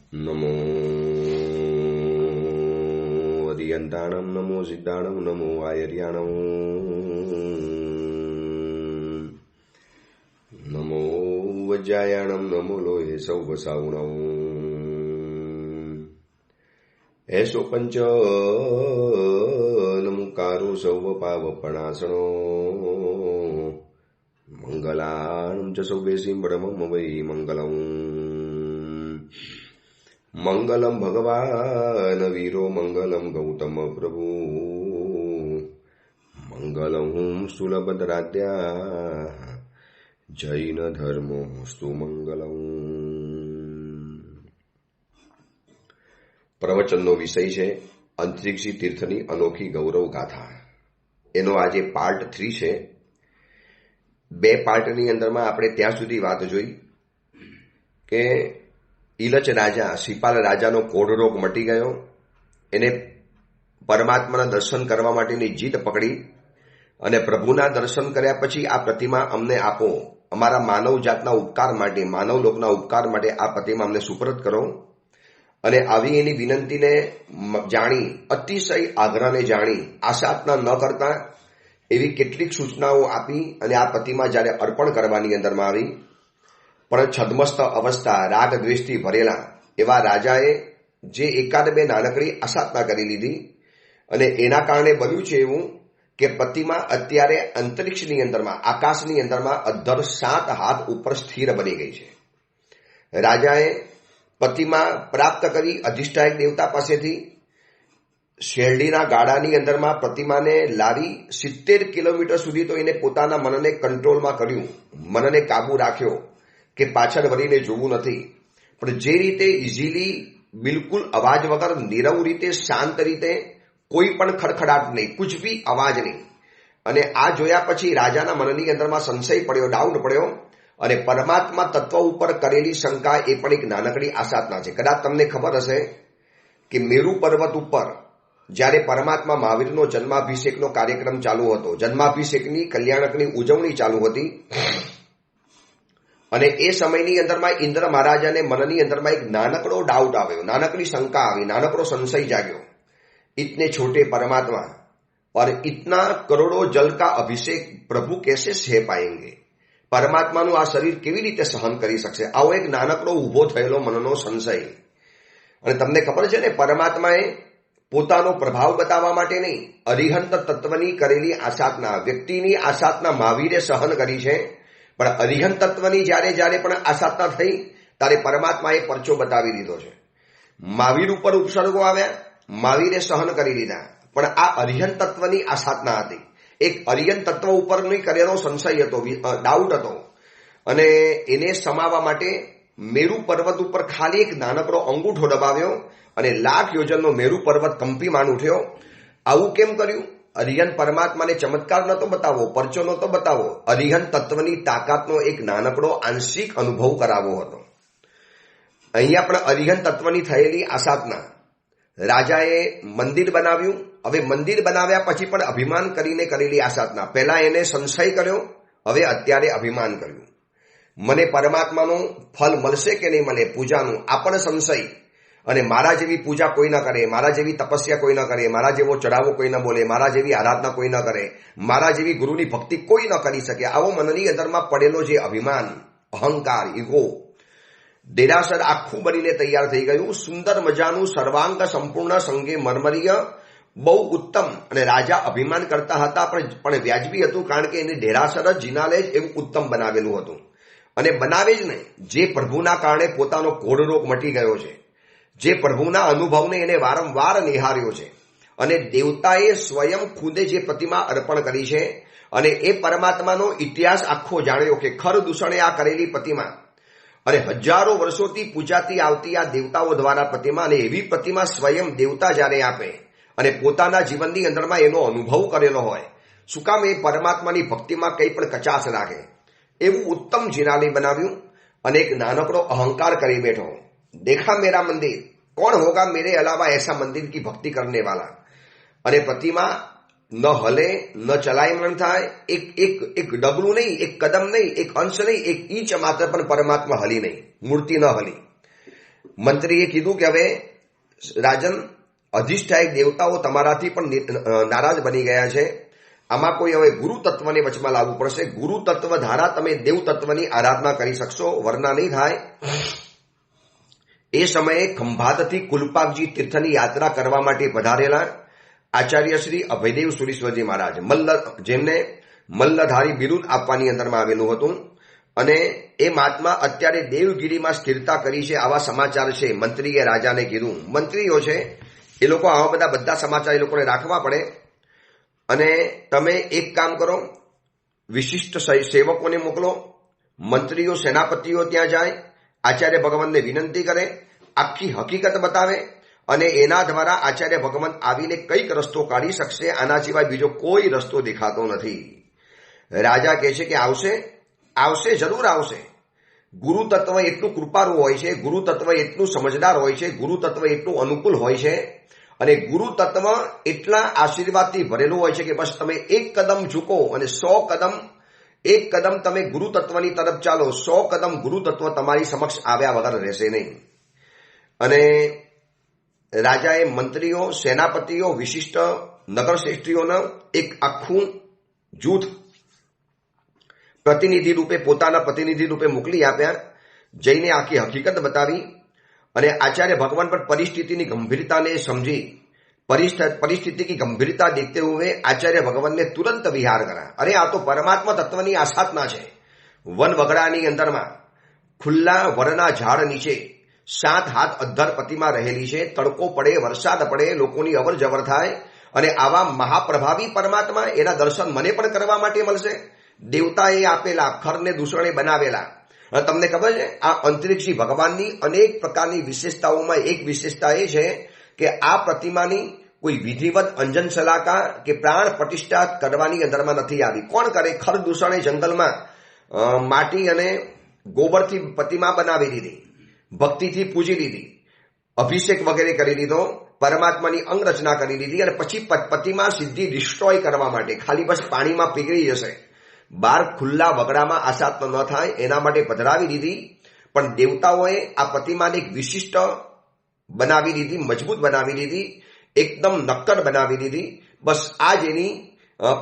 નમો અરિયંતાણમ, નમો સિદ્ધાણમ, નમો આયર્યાણમ, નમો વજ્જાયાણમ, નમો લોહે સૌ સાવણમ, એસો પંચ નમુકારો સૌ પાવપણાસણો, મંગલાણમ ચ સૌ બેસીમ બ્રહ્મમ વૈ મંગલમ, મંગલમ ભગવાન વીરો, મંગલમ ગૌતમ પ્રભુ, મંગલમ સ્થૂલભદ્રાદ્યા, જૈન ધર્મોસ્તુ મંગલમ. પ્રવચનનો વિષય છે અંતરિક્ષી તીર્થની અનોખી ગૌરવ ગાથા. એનો આજે પાર્ટ 3 છે. 2 પાર્ટની અંદરમાં આપણે ત્યાં સુધી વાત જોઈ કે ઈલચ રાજા, શિપાલ રાજાનો કોઢરોગ મટી ગયો. એને પરમાત્માના દર્શન કરવા માટેની જીદ પકડી અને પ્રભુના દર્શન કર્યા પછી આ પ્રતિમા અમને આપો, અમારા માનવ જાતના ઉપકાર માટે, માનવ લોકના ઉપકાર માટે આ પ્રતિમા અમને સુપરત કરો. અને આવી એની વિનંતીને જાણી, અતિશય આગ્રહને જાણી, આશાતના ન કરતા એવી કેટલીક સૂચનાઓ આપી અને આ પ્રતિમા જ્યારે અર્પણ કરવાની અંદરમાં આવી, પણ છદ્મસ્ત અવસ્થા, રાગ દ્વેષથી ભરેલા એવા રાજાએ જે એકાદ બે નાનકડી આસાધના કરી લીધી અને એના કારણે બન્યું છે એવું કે પ્રતિમા અત્યારે અંતરિક્ષની અંદરમાં, આકાશની અંદરમાં અધ્ધર 7 હાથ ઉપર સ્થિર બની ગઈ છે. રાજાએ પ્રતિમા પ્રાપ્ત કરી અધિષ્ઠાયક દેવતા પાસેથી. શેરડીના ગાડાની અંદરમાં પ્રતિમાને લાવી 70 કિલોમીટર સુધી તો એને પોતાના મનને કંટ્રોલમાં કર્યું, મનને કાબુ રાખ્યો કે પાછળ વળીને જોવું નથી. પણ જે રીતે ઇઝીલી, બિલકુલ અવાજ વગર, નીરવ રીતે, શાંત રીતે, કોઈ પણ ખડખડાટ નહીં, કુછ બી અવાજ નહીં. અને આ જોયા પછી રાજાના મનની અંદરમાં સંશય પડ્યો, ડાઉટ પડ્યો અને પરમાત્મા તત્વ ઉપર કરેલી શંકા એ પણ એક નાનકડી આસાધના છે. કદાચ તમને ખબર હશે કે મેરુ પર્વત ઉપર જ્યારે પરમાત્મા મહાવીરનો જન્માભિષેકનો કાર્યક્રમ ચાલુ હતો, જન્માભિષેકની કલ્યાણકની ઉજવણી ચાલુ હતી અને એ સમયની અંદરમાં ઇન્દ્ર મહારાજાને મનની અંદરમાં એક નાનકડો ડાઉટ આવ્યો, નાનકડી શંકા આવી, નાનકડો સંશય જાગ્યો. इतने छोटे परमात्मा और इतना करोड़ों जल का अभिषेक प्रभु कैसे सह पाएंगे? પરમાત્માનું આ શરીર કેવી રીતે સહન કરી શકશે? આવો એક નાનકડો ઉભો થયેલો મનનો સંશય. અને તમને ખબર છે ને, પરમાત્માએ પોતાનો પ્રભાવ બતાવવા માટે નહીં, અરિહંત તત્વની કરેલી આસાધના, વ્યક્તિની આસાધના મહાવીરે સહન કરી છે. પણ અરિહંત તત્વની જ્યારે જ્યારે પણ આસાધના થઈ ત્યારે પરમાત્માએ પરચો બતાવી દીધો છે. મહાવીર ઉપર ઉપસર્ગો આવ્યા, મહાવીરે સહન કરી લીધા. પણ આ અરિહંત તત્વની આસાધના હતી. એક અરિહંત તત્વ ઉપરની કરેલો સંશય હતો, ડાઉટ હતો. અને એને સમાવવા માટે મેરુ પર્વત ઉપર ખાલી એક નાનકડો અંગૂઠો દબાવ્યો અને 1,00,000 યોજનનો મેરુ પર્વત કંપીમાન ઉઠ્યો. આવું કેમ કર્યું? અરિહંત પરમાત્માને ચમત્કાર નતો બતાવો, પરચો નતો બતાવો, અરિહંત તત્વની તાકાતનો એક નાનકડો આંશિક અનુભવ કરાવવો હતો. અહીંયા પણ અરિહંત તત્વની થયેલી આસાધના. રાજાએ મંદિર બનાવ્યું. હવે મંદિર બનાવ્યા પછી પણ અભિમાન કરીને કરેલી આસાધના. પહેલા એને સંશય કર્યો, હવે અત્યારે અભિમાન કર્યું. મને પરમાત્માનું ફલ મળશે કે નહીં મળે, પૂજાનું, આ પણ સંશય. અને મારા જેવી પૂજા કોઈ ન કરે, મારા જેવી તપસ્યા કોઈ ન કરે, મારા જેવો ચઢાવો કોઈ ન બોલે, મારા જેવી આરાધના કોઈ ન કરે, મારા જેવી ગુરુની ભક્તિ કોઈ ન કરી શકે. આવો મનની અંદરમાં પડેલો જે અભિમાન, અહંકાર, ઈગો, દેરાસર આખું બનીને તૈયાર થઈ ગયું. સુંદર મજાનું સર્વાંગ સંપૂર્ણ સંગે મરમરીય, બહુ ઉત્તમ. અને રાજા અભિમાન કરતા હતા પણ વ્યાજબી હતું, કારણ કે એને દેરાસર જ જીનાલે જ એવું ઉત્તમ બનાવેલું હતું. અને બનાવે જ નહીં, જે પ્રભુના કારણે પોતાનો કોઢરોગ મટી ગયો છે, જે પ્રભુના અનુભવને એને વારંવાર નિહાળ્યો છે. અને દેવતાએ સ્વયં ખુદે જે પ્રતિમા અર્પણ કરી છે અને એ પરમાત્માનો ઇતિહાસ આખો જાણ્યો કે ખર દૂષણે આ કરેલી પ્રતિમા અને હજારો વર્ષોથી પૂજાતી આવતી આ દેવતાઓ દ્વારા પ્રતિમા, અને એવી પ્રતિમા સ્વયં દેવતા જ્યારે આપે અને પોતાના જીવનની અંદરમાં એનો અનુભવ કરેલો હોય, શું કામ એ પરમાત્માની ભક્તિમાં કંઈ પણ કચાશ રાખે? એવું ઉત્તમ જીનાલય બનાવ્યું અને એક નાનકડો અહંકાર કરી બેઠો. देखा मेरा मंदिर, कौन होगा मेरे अलावा ऐसा मंदिर की भक्ति करने वाला? અને પ્રતિમા ન હલે, ન ચલાયમણ થાય, એક ડગલું નહીં, એક કદમ નહીં, એક અંશ નહીં, એક ઇંચ માત્ર પણ પરમાત્મા હલી નહીં, મૂર્તિ ન હલી. મંત્રીએ કીધું કે હવે રાજન, અધિષ્ઠાયક દેવતાઓ તમારાથી પણ નારાજ બની ગયા છે. આમાં કોઈ હવે ગુરુ તત્વને વચમાં લાવવું પડશે. ગુરુ તત્વ ધારા તમે દેવ તત્વની આરાધના કરી શકશો, વરના નહીં થાય. એ સમયે ખંભાતથી કુલપાકજી તીર્થની યાત્રા કરવા માટે પધારેલા આચાર્ય શ્રી અભયદેવ સુરીશ્વરજી મહારાજ, જેમને મલ્લધારી બિરુદ આપવાની અંદરમાં આવેલું હતું, અને એ મહાત્મા અત્યારે દેવગીરીમાં સ્થિરતા કરી છે, આવા સમાચાર છે. મંત્રીએ રાજાને કીધું. મંત્રીઓ છે એ લોકો આવા બધા સમાચાર એ લોકોને રાખવા પડે, અને તમે એક કામ કરો, વિશિષ્ટ સેવકોને મોકલો. મંત્રીઓ સેનાપતિઓ ત્યાં જાય, આચાર્ય ભગવાનને વિનંતી કરે, આખી હકીકત બતાવે, અને એના દ્વારા આચાર્ય ભગવાન આવીને કઈક રસ્તો કાઢી શકશે. આના સિવાય બીજો કોઈ રસ્તો દેખાતો નથી. રાજા કહે છે કે આવશે, જરૂર આવશે. ગુરુ તત્વ એટલું કૃપાળુ હોય છે, ગુરુ તત્વ એટલું સમજદાર હોય છે, ગુરુ તત્વ એટલું અનુકૂળ હોય છે, અને ગુરુ તત્વ એટલા આશીર્વાદથી ભરેલું હોય છે કે બસ તમે એક કદમ ઝૂકો અને 100 કદમ તમે ગુરુ તત્વની તરફ ચાલો, 100 કદમ ગુરુ તત્વ તમારી સમક્ષ આવ્યા વગર રહેશે નહીં. અને રાજાએ મંત્રીઓ, સેનાપતિઓ, વિશિષ્ટ નગરશ્રેષ્ઠીઓના એક આખું જૂથ પ્રતિનિધિ રૂપે, પોતાના પ્રતિનિધિ રૂપે મોકલી આપ્યા. જઈને આખી હકીકત બતાવી, અને આચાર્ય भगवान पर परिस्थिति की गंभीरता ने समझी, परिस्थिति की गंभीरता देखते हुए आचार्य भगवान ने तुरंत विहार करा. अरे आ तो परमात्मा तत्वनी आसाधना है. वन वगड़ानी अंदर में खुल्ला वरना झाड़ नीचे 7 हाथ अद्धर प्रतिमा रहेली है. तड़को पड़े, वरसाद पड़े, लोकोनी अवर जवर थाय, અને આવા મહાપ્રભાવી પરમાત્મા, એના દર્શન મને પણ કરવા માટે મળશે. દેવતાએ આપેલા, ખરને દૂષણે બનાવેલા. તમને ખબર છે, આ અંતરિક્ષી ભગવાનની અનેક પ્રકારની વિશેષતાઓમાં એક વિશેષતા એ છે કે આ પ્રતિમાની કોઈ વિધિવત અંજન શલાકા કે પ્રાણ પ્રતિષ્ઠા કરવાની અંદરમાં નથી આવી. કોણ કરે? ખર દૂષણે જંગલમાં માટી અને ગોબરથી પ્રતિમા બનાવી દીધી, ભક્તિથી પૂજી દીધી, અભિષેક વગેરે કરી દીધો, પરમાત્માની અંગરચના કરી દીધી, અને પછી પ્રતિમા સીધી ડિસ્ટ્રોય કરવા માટે ખાલી બસ પાણીમાં પીગળી જશે, બાર ખુલ્લા વગડામાં આસાત્મ ન થાય એના માટે પધરાવી દીધી. પણ દેવતાઓએ આ પ્રતિમાને એક વિશિષ્ટ બનાવી દીધી, મજબૂત બનાવી દીધી, એકદમ નક્કર બનાવી દીધી. બસ આ જ એની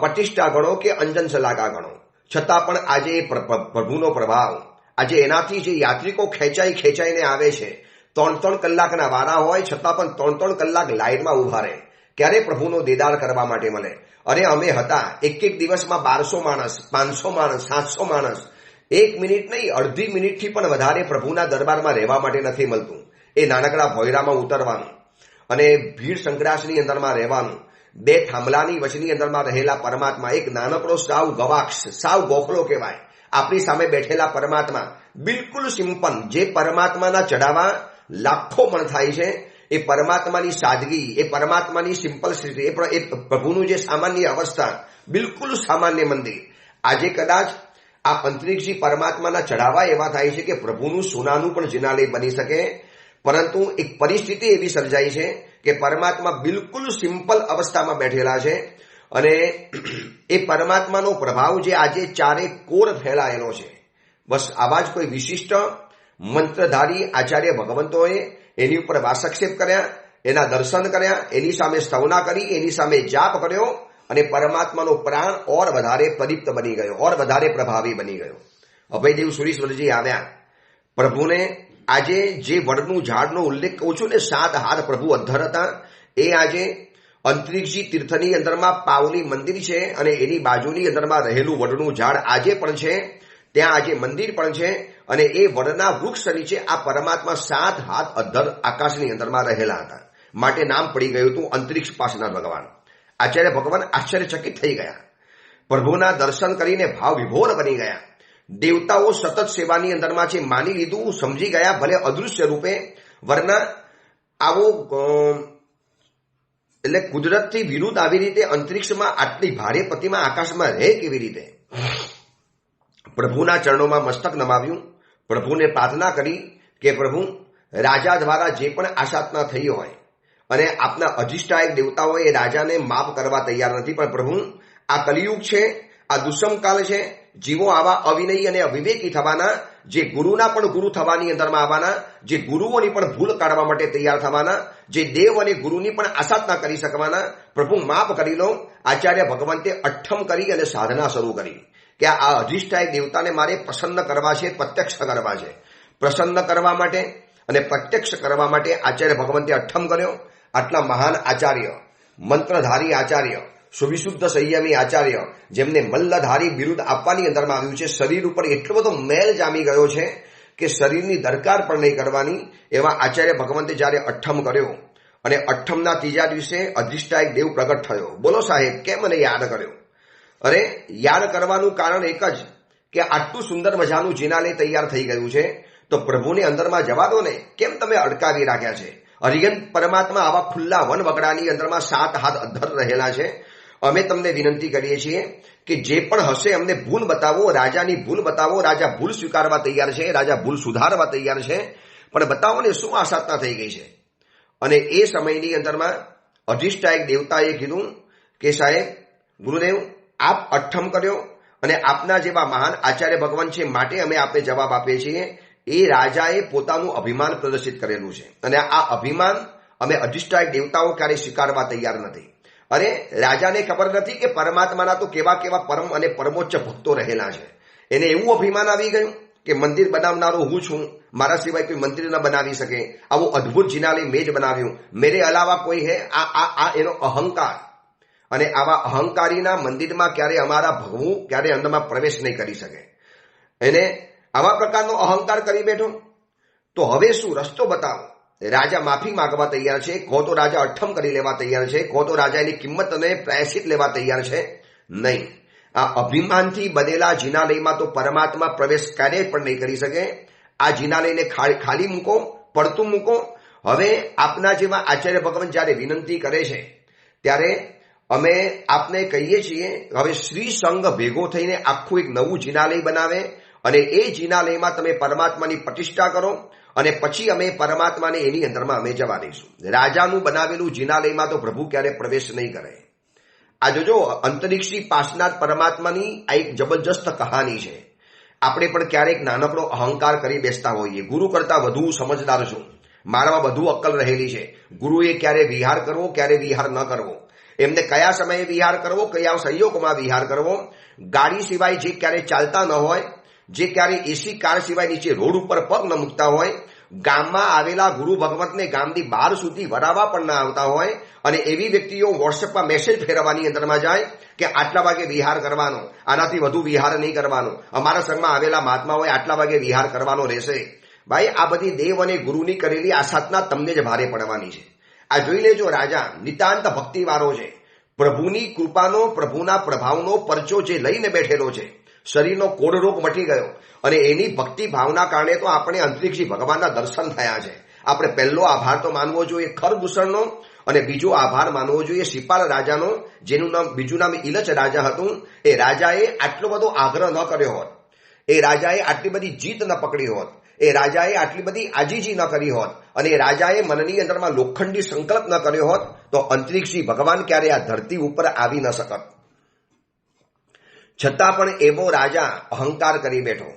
પ્રતિષ્ઠા ગણો કે અંજન શલાકા ગણો. છતાં પણ આજે પ્રભુનો પ્રભાવ, આજે એનાથી જે યાત્રિકો ખેંચાઈને આવે છે, 3 કલાકના વારા હોય છતાં પણ 3 કલાક લાઈનમાં ઉભા રહે, ક્યારે પ્રભુનો દીદાર કરવા માટે મળે. અરે અમે હતા એક દિવસમાં 1200 માણસ, 500 માણસ, 700 માણસ. 1 મિનિટ નહીં, અડધી મિનિટથી પણ વધારે પ્રભુના દરબારમાં રહેવા માટે નથી મળતું. એ નાનકડા ભોયરામાં ઉતરવાનું અને ભીડ સંગ્રાસની અંદરમાં રહેવાનું. 2 થાંભલાની વચની અંદરમાં રહેલા પરમાત્મા, એક નાનકડો સાવ ગવાક્ષ, સાવ ગોખલો કહેવાય, આપણી સામે બેઠેલા પરમાત્મા, બિલકુલ સિમ્પલ. જે પરમાત્માના ચઢાવા લાખો મણ થાય છે, એ પરમાત્માની સાદગી, એ પરમાત્માની સિમ્પલિસિટી, એ પ્રભુનું જે સામાન્ય અવસ્થા, બિલકુલ સામાન્ય મંદિર. આજે કદાચ આ અંતરિક્ષી પરમાત્માના ચઢાવા એવા થાય છે કે પ્રભુનું સોનાનું પણ જિનાલય બની શકે, પરંતુ એક પરિસ્થિતિ એવી સર્જાઈ છે કે પરમાત્મા બિલકુલ સિમ્પલ અવસ્થામાં બેઠેલા છે, અને એ પરમાત્માનો પ્રભાવ જે આજે ચારે કોર ફેલાયેલો છે. બસ આવા જ કોઈ વિશિષ્ટ મંત્રધારી આચાર્ય ભગવંતોએ એની ઉપર વાસક્ષેપ કર્યા, એના દર્શન કર્યા, એની સામે સ્તવના કરી, એની સામે જાપ કર્યો, અને પરમાત્માનો પ્રાણ ઓર વધારે પ્રદીપ્ત બની ગયો, ઓર વધારે પ્રભાવી બની ગયો. અભયદેવ સુરીશ્વરજી આવ્યા. પ્રભુને આજે જે વડનું ઝાડનો ઉલ્લેખ કહું છું ને, 7 હાથ પ્રભુ અધ્ધર હતા, એ આજે અંતરિક્ષી તીર્થની અંદરમાં પાવલી મંદિર છે, અને એની બાજુની અંદરમાં રહેલું વડનું ઝાડ આજે પણ છે, ત્યાં આજે મંદિર પણ છે. અને એ વડના વૃક્ષ નીચે આ પરમાત્મા 7 હાથ અધ્ધર આકાશની અંદરમાં રહેલા હતા, માટે નામ પડી ગયું હતું અંતરિક્ષ પાસના ભગવાન. આચાર્ય ભગવાન આશ્ચર્યચકિત થઈ ગયા, પ્રભુના દર્શન કરીને ભાવ વિભોર બની ગયા. દેવતાઓ સતત સેવાની અંદરમાં છે, માની લીધું, સમજી ગયા, ભલે અદૃશ્ય રૂપે, વરના આવો એટલે કુદરતથી વિરુદ્ધ આવી રીતે અંતરિક્ષમાં આટલી ભારે પ્રતિમા આકાશમાં રહે કેવી રીતે. પ્રભુના ચરણોમાં મસ્તક નમાવ્યું, પ્રભુને પ્રાર્થના કરી કે પ્રભુ, રાજા દ્વારા જે પણ આસાધના થઈ હોય, અને આપના અધિષ્ઠાયક દેવતાઓ એ રાજાને માફ કરવા તૈયાર નથી, પણ પ્રભુ આ કલિયુગ છે, આ દુષ્મકાલ છે, જીવો આવા અવિનયી અને અવિવેકી થવાના, જે ગુરુના પણ ગુરુ થવાની અંદરમાં આવવાના, જે ગુરુઓની પણ ભૂલ કાઢવા માટે તૈયાર થવાના, જે દેવ અને ગુરુની પણ આસાધના કરી શકવાના. પ્રભુ માફ કરી લો. આચાર્ય ભગવંતે અઠ્ઠમ કરી અને સાધના શરૂ કરી કે આ અધિષ્ઠાય દેવતાને મારે પ્રસન્ન કરવા છે, પ્રત્યક્ષ કરવા છે. પ્રસન્ન કરવા માટે અને પ્રત્યક્ષ કરવા માટે આચાર્ય ભગવંતે અઠ્ઠમ કર્યો. આટલા મહાન આચાર્ય, મંત્રધારી આચાર્ય, સુવિશુદ્ધ સંયમી આચાર્ય, જેમને મલ્લધારી બિરુદ આપવાની અંદરમાં આવ્યું છે, શરીર ઉપર એટલો બધો મેલ જામી ગયો છે કે શરીરની દરકાર પણ નહીં કરવાની, એવા આચાર્ય ભગવંતે જ્યારે અઠ્ઠમ કર્યો અને અઠ્ઠમના ત્રીજા દિવસે અધિષ્ઠાયક દેવ પ્રગટ થયો. બોલો સાહેબ, કેમ મને યાદ કર્યો? અરે યાદ કરવાનું કારણ એક જ કે આટલું સુંદર મજાનું જિનાલય તૈયાર થઈ ગયું છે, તો પ્રભુને અંદરમાં જવા દો ને. કેમ તમે અડકાવી રાખ્યા છે? હરિયન પરમાત્મા આવા ખુલ્લા વન વગડાની અંદરમાં 7 હાથ અધ્ધર રહેલા છે. અમે તમને વિનંતી કરીએ છીએ કે જે પણ હશે અમને ભૂલ બતાવો, રાજાની ભૂલ બતાવો. રાજા ભૂલ સ્વીકારવા તૈયાર છે, રાજા ભૂલ સુધારવા તૈયાર છે, પણ બતાવો ને શું આસાધના થઈ ગઈ છે. અને એ સમયની અંદરમાં અધિષ્ઠાયક દેવતાએ કીધું કે સાહેબ ગુરુદેવ, આપ અઠ્ઠમ કર્યો અને આપના જેવા મહાન આચાર્ય ભગવાન છે માટે અમે આપને જવાબ આપીએ છીએ. એ રાજાએ પોતાનું અભિમાન પ્રદર્શિત કરેલું છે અને આ અભિમાન અમે અધિષ્ઠાયક દેવતાઓ ક્યારેય સ્વીકારવા તૈયાર નથી. અરે રાજાને ખબર નથી કે પરમાત્માના તો કેવા કેવા પરમ અને પરમોચ્ચ ભક્તો રહેલા છે. એને એવું અભિમાન આવી ગયું કે મંદિર બનાવનારો હું છું, મારા સિવાય કોઈ મંદિર ન બનાવી શકે. આવું અદ્ભુત જિનાલય મેં જ બનાવ્યું, મેરે અલાવા કોઈ હે. આ એનો અહંકાર. અને આવા અહંકારીના મંદિરમાં ક્યારે અમારા ભગવું ક્યારે અંદરમાં પ્રવેશ નહીં કરી શકે. એને આવા પ્રકારનો અહંકાર કરી બેઠો. તો હવે શું રસ્તો બતાવો? રાજા માફી માંગવા તૈયાર છે, કહો તો રાજા અઠ્ઠમ કરી લેવા તૈયાર છે, કહો તો રાજા એની કિંમત અને પ્રાયશ્ચિત લેવા તૈયાર છે. નહીં, આ અભિમાનથી બનેલા જિનાલયમાં તો પરમાત્મા પ્રવેશ ક્યારેય પણ નહીં કરી શકે. આ જિનાલયને ખાલી મૂકો, પડતું મૂકો. હવે આપના જેવા આચાર્ય ભગવાન જ્યારે વિનંતી કરે છે ત્યારે અમે આપને કહીએ છીએ હવે શ્રી સંઘ ભેગો થઈને આખું એક નવું જિનાલય બનાવે અને એ જિનાલયમાં તમે પરમાત્માની પ્રતિષ્ઠા કરો અને પછી અમે પરમાત્માને એની અંદરમાં અમે જવા દઈશું. રાજાનું બનાવેલું જિનાલયમાં તો પ્રભુ ક્યારે પ્રવેશ નહીં કરે. આ જોજો, અંતરિક્ષથી પાસનાથ પરમાત્માની આ એક જબરજસ્ત કહાની છે. આપણે પણ ક્યારેક નાનકડો અહંકાર કરી બેસતા હોઈએ. ગુરુ કરતા વધુ સમજદાર છું, મારામાં વધુ અક્કલ રહેલી છે. ગુરુએ ક્યારે વિહાર કરવો, ક્યારે વિહાર ન કરવો, એમને કયા સમયે વિહાર કરવો, કયા સંયોગમાં વિહાર કરવો. ગાડી સિવાય જે ક્યારે ચાલતા ન હોય, જે ક્યારે એસી કાર સિવાય નીચે રોડ ઉપર પગ ન મૂકતા હોય, ગામમાં આવેલા ગુરુ ભગવતને ગામની બહાર સુધી વરાવવા પણ ના આવતા હોય, અને એવી વ્યક્તિઓ વોટ્સએપમાં મેસેજ ફેરવવાની અંદરમાં જાય કે આટલા વાગે વિહાર કરવાનો, આનાથી વધુ વિહાર નહીં કરવાનો, અમારા સંઘમાં આવેલા મહાત્માઓએ આટલા વાગે વિહાર કરવાનો રહેશે. ભાઈ, આ બધી દેવ અને ગુરુની કરેલી આ સાધના તમને જ ભારે પડવાની છે. આ જોઈ લેજો, રાજા નિતાંત ભક્તિવાળો છે. પ્રભુની કૃપાનો, પ્રભુના પ્રભાવનો પરચો જે લઈને બેઠેલો છે. શરીરનો કોડ રોગ મટી ગયો અને એની ભક્તિ ભાવના કારણે તો આપણે અંતરિક્ષી ભગવાનના દર્શન થયા છે. આપણે પહેલો આભાર તો માનવો જોઈએ ખરદૂષણનો, અને બીજો આભાર માનવો જોઈએ શિપાલ રાજાનો, જેનું નામ બીજું નામ ઇલચ રાજા હતું. એ રાજાએ આટલો બધો આગ્રહ ન કર્યો હોત, એ રાજાએ આટલી બધી જીત ન પકડી હોત, એ રાજાએ આટલી બધી આજીજી ન કરી હોત, અને એ રાજાએ મનની અંદરમાં લોખંડી સંકલ્પ ન કર્યો હોત, તો અંતરિક્ષી ભગવાન ક્યારે આ ધરતી ઉપર આવી ન શકત. છતાં પણ એવો રાજા અહંકાર કરી બેઠો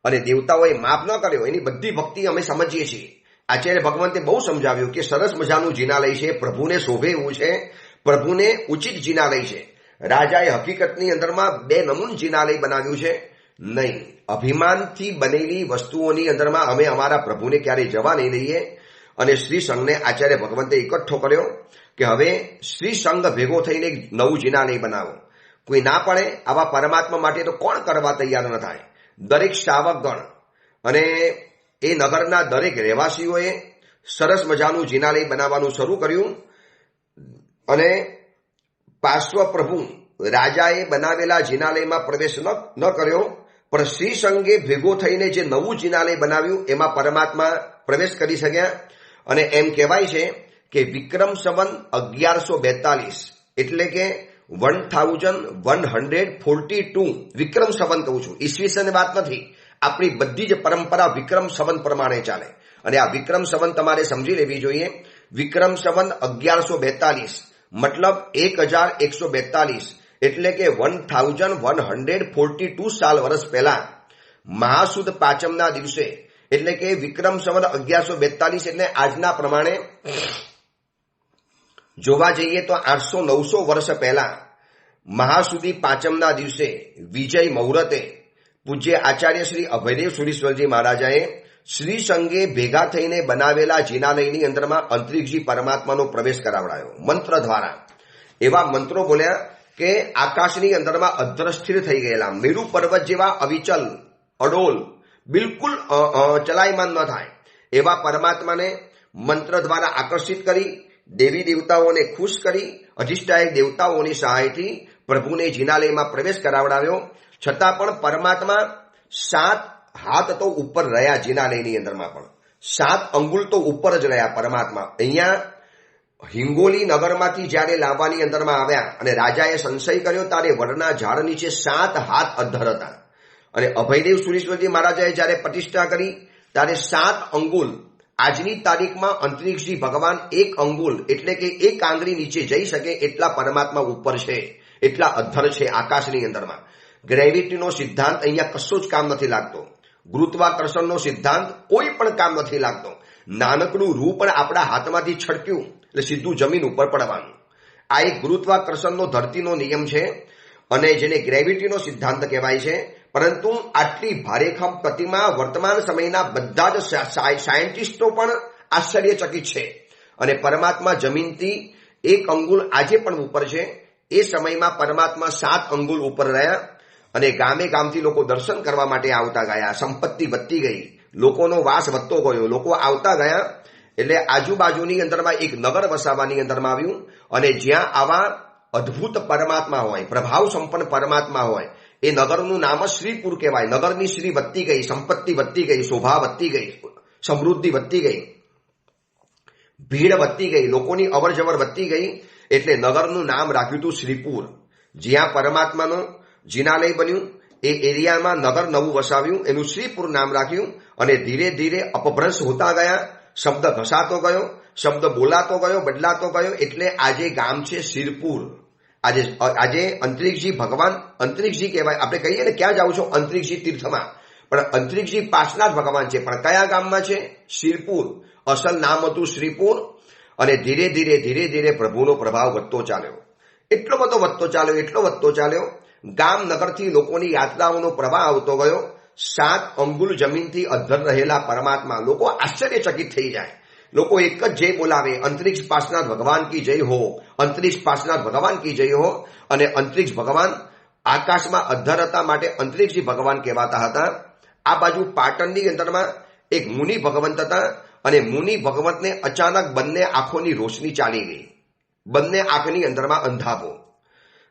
અને દેવતાઓએ માફ ન કર્યો. એની બધી ભક્તિ અમે સમજીએ છીએ. આચાર્ય ભગવંતે બહુ સમજાવ્યું કે સરસ મજાનું જિનાલય છે, પ્રભુને શોભે એવું છે, પ્રભુને ઉચિત જિનાલય છે. રાજાએ હકીકતની અંદરમાં 2 નમૂન જિનાલય બનાવ્યું છે. નહીં, અભિમાનથી બનેલી વસ્તુઓની અંદરમાં અમે અમારા પ્રભુને ક્યારેય જવા નહીં દઈએ. અને શ્રી સંઘને આચાર્ય ભગવંતે એકઠો કર્યો કે હવે શ્રી સંઘ ભેગો થઈને નવું જિનાલય બનાવો. કોઈ ના પડે આવા પરમાત્મા માટે તો કોણ કરવા તૈયાર ન થાય? દરેક શ્રાવકગણ અને એ નગરના દરેક રહેવાસીઓએ સરસ મજાનું જિનાલય બનાવવાનું શરૂ કર્યું. અને પાર્શ્વ પ્રભુ રાજાએ બનાવેલા જિનાલયમાં પ્રવેશ ન કર્યો, પણ શ્રી સંઘે ભેગો થઈને જે નવું જિનાલય બનાવ્યું એમાં પરમાત્મા પ્રવેશ કરી શક્યા. અને એમ કહેવાય છે કે વિક્રમ સંવત 1142 એટલે કે 1142 વિક્રમ સંવત કહું છું, ઈસવીસન વાત નથી. આપણી બધી જ પરંપરા વિક્રમ સંવત પ્રમાણે ચાલે અને આ વિક્રમ સંવત તમારે સમજી લેવી જોઈએ. વિક્રમ સંવત 1142 મતલબ 1142 એટલે કે 1142 સાલ વર્ષ પહેલા મહાસુદ પાંચમના દિવસે એટલે કે વિક્રમ સંવત 1142 એટલે આજના પ્રમાણે જોવા જઈએ તો 800-900 વર્ષ પહેલા મહાસુદી પાંચમના દિવસે વિજય મુહૂર્તે પૂજ્ય આચાર્ય શ્રી અભયદેવ સુરીશ્વરજી મહારાજાએ શ્રી સંઘે ભેગા થઈને બનાવેલા જિનાલયની અંદરમાં અંતરિક્ષજી પરમાત્માનો પ્રવેશ કરાવડાયો મંત્ર દ્વારા. એવા મંત્રો બોલ્યા કે આકાશની અંદરમાં અદ્રસ્થિર થઈ ગયેલા મેરુ પર્વત જેવા અવિચલ અડોલ બિલકુલ ચલાયમાન ન થાય એવા પરમાત્માને મંત્ર દ્વારા આકર્ષિત કરી દેવી દેવતાઓને ખુશ કરી અધિષ્ઠાયક દેવતાઓની સહાયથી પ્રભુને જિનાલયમાં પ્રવેશ કરાવડાવ્યો. છતાં પણ પરમાત્મા 7 હાથ તો ઉપર રહ્યા. જિનાલયની અંદરમાં પણ 7 અંગુલ તો ઉપર જ રહ્યા પરમાત્મા. અહીંયા હિંગોલી નગરમાંથી જ્યારે લાવવાની અંદરમાં આવ્યા અને રાજાએ સંશય કર્યો ત્યારે વડના ઝાડ નીચે 7 હાથ અધ્ધર હતા. અને અભયદેવ સુરીશ્વરજી મહારાજાએ જ્યારે પ્રતિષ્ઠા કરી ત્યારે 7 અંગુલ આજની તારીખમાં અંતરિક્ષજી ભગવાન 1 અંગુલ એટલે કે 1 આંગળી નીચે જઈ શકે એટલા પરમાત્મા ઉપર છે, એટલા અધ્ધર છે આકાશની અંદરમાં. ગ્રેવિટીનો સિદ્ધાંત અહીંયા કશો જ કામ નથી લાગતો. ગુરુત્વાકર્ષણનો સિદ્ધાંત કોઈ પણ કામ નથી લાગતો. નાનકડું રૂ પણ આપણા હાથમાંથી છટક્યું એટલે સીધું જમીન ઉપર પડવાનું. આ એક ગુરુત્વાકર્ષણનો ધરતીનો નિયમ છે અને જેને ગ્રેવિટીનો સિદ્ધાંત કહેવાય છે. પરંતુ આટલી ભારેખમ પ્રતિમા વર્તમાન સમયના બધા જ સાયન્ટિસ્ટો પણ આશ્ચર્યચકિત છે. અને પરમાત્મા જમીનથી 1 અંગુલ આજે પણ ઉપર છે. એ સમયમાં પરમાત્મા 7 અંગુલ ઉપર રહ્યા અને ગામે ગામથી લોકો દર્શન કરવા માટે આવતા ગયા. સંપત્તિ વધતી ગઈ, લોકોનો વાસ વધતો ગયો, લોકો આવતા ગયા. એટલે આજુબાજુની અંદરમાં એક નગર વસાવવાની અંદરમાં આવ્યું અને જ્યાં આવા અદ્ભુત પરમાત્મા હોય, પ્રભાવ સંપન્ન પરમાત્મા હોય, એ નગરનું નામ જ શ્રીપુર કહેવાય. નગરની શ્રી વધતી ગઈ, સંપત્તિ વધતી ગઈ, શોભા વધતી ગઈ, સમૃદ્ધિ વધતી ગઈ, ભીડ વધતી ગઈ, લોકોની અવરજવર વધતી ગઈ. એટલે નગરનું નામ રાખ્યું હતું શ્રીપુર. જ્યાં પરમાત્માનું જિનાલય બન્યું એ એરિયામાં નગર નવું વસાવ્યું, એનું શ્રીપુર નામ રાખ્યું. અને ધીરે ધીરે અપભ્રંશ હોતા ગયા, શબ્દ ઘસાતો ગયો, શબ્દ બોલાતો ગયો, બદલાતો ગયો. એટલે આજે ગામ છે શ્રીપુર. આજે અંતરિક્ષજી ભગવાન અંતરિક્ષજી કહેવાય. આપણે કહીએ ને ક્યાં જાવ છો? અંતરિક્ષજી તીર્થમાં. પણ અંતરિક્ષજી પાછના જ ભગવાન છે. પણ કયા ગામમાં છે? શ્રીપુર. અસલ નામ હતું શ્રીપુર. અને ધીરે ધીરે ધીરે ધીરે પ્રભુનો પ્રભાવ વધતો ચાલ્યો. એટલો બધો વધતો ચાલ્યો. ગામ નગરથી લોકોની યાત્રાઓનો પ્રવાહ આવતો ગયો. 7 અંગુલ જમીનથી અધ્ધર રહેલા પરમાત્મા લોકો આશ્ચર્યચકિત થઈ જાય. લોકો એક જ જય બોલાવે, અંતરિક્ષ પાસનાથ ભગવાન કી જય હો, અંતરિક્ષ પાસનાથ ભગવાન કી જય હો. અને અંતરિક્ષ ભગવાન આકાશમાં અધ્ધર હતા માટે અંતરિક્ષજી ભગવાન કહેવાતા હતા. આ બાજુ પાટણની અંદરમાં એક મુનિ ભગવંત હતા અને મુનિ ભગવંતને અચાનક બંને આંખોની રોશની ચાલી ગઈ. બંને આંખની અંદરમાં અંધાપો.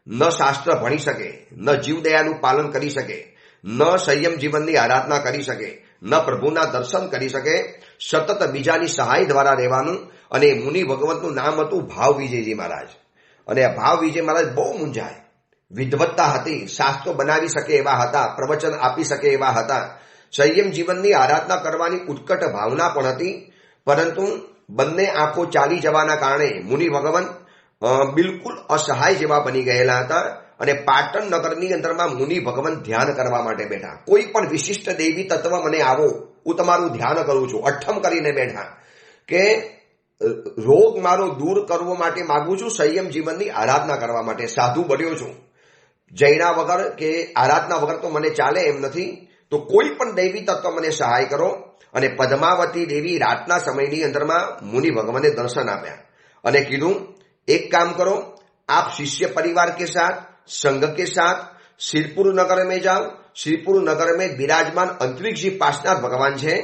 ન શાસ્ત્ર ભણી શકે, ન જીવદયાનું પાલન કરી શકે, ન સંયમ જીવનની આરાધના કરી શકે, ન પ્રભુના દર્શન કરી શકે. સતત બીજાની સહાય દ્વારા રહેવાનું. અને મુનિ ભગવંતનું નામ હતું ભાવ વિજયજી મહારાજ. અને આ ભાવ વિજય મહારાજ બહુ મૂંઝાય. વિદ્વત્તા હતી, શાસ્ત્રો બનાવી શકે એવા હતા, પ્રવચન આપી શકે એવા હતા, સંયમ જીવનની આરાધના કરવાની ઉત્કટ ભાવના પણ હતી. પરંતુ બંને આંખો ચાલી જવાના કારણે મુનિ ભગવંત બિલકુલ અસહાય જેવા બની ગયેલા હતા. અને પાટણ નગરની અંદરમાં મુનિ ભગવંત ધ્યાન કરવા માટે બેઠા. કોઈ પણ વિશિષ્ટ દેવી તત્વ મને આવો, હું તમારું ધ્યાન કરું છું, અઠ્ઠમ કરીને બેઠા કે રોગ મારો દૂર કરવો માટે માગું છું, સંયમ જીવનની આરાધના કરવા માટે સાધુ બન્યો છું. જૈના વગર કે આરાધના વગર તો મને ચાલે એમ નથી. તો કોઈ પણ દેવી તત્વ મને સહાય કરો. અને પદ્માવતી દેવી રાતના સમયની અંદરમાં મુનિ ભગવાનને દર્શન આપ્યા અને કીધું, एक काम करो, आप शिष्य परिवार के साथ, संघ के साथ श्रीपुर नगर में जाओ. श्रीपुर नगर में विराजमान अंतरिक्षजी पासनाथ भगवान છે.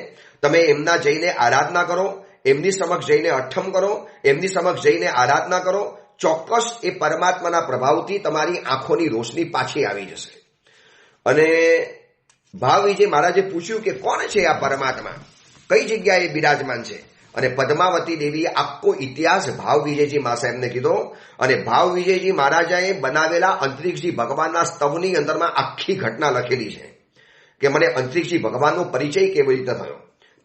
તમે એમના જઈને આરાધના કરો, એમની સમક્ષ જઈને અઠ્ઠમ કરો, એમની સમક્ષ જઈને આરાધના કરો. ચોક્કસ એ પરમાત્માના પ્રભાવથી તમારી આંખોની રોશની પાછી આવી જશે. અને ભાવ વિજય મહારાજે પૂછ્યું કે કોણ છે આ પરમાત્મા, કઈ જગ્યાએ બિરાજમાન છે? અને પદ્માવતી દેવીએ આખો ઇતિહાસ ભાવ વિજયજી મા સાહેબને કીધો. અને ભાવ વિજયજી મહારાજાએ બનાવેલા અંતરિક્ષજી ભગવાનના સ્તવની અંદરમાં આખી ઘટના લખેલી છે કે મને અંતરિક્ષજી ભગવાનનો પરિચય કેવી રીતે થયો.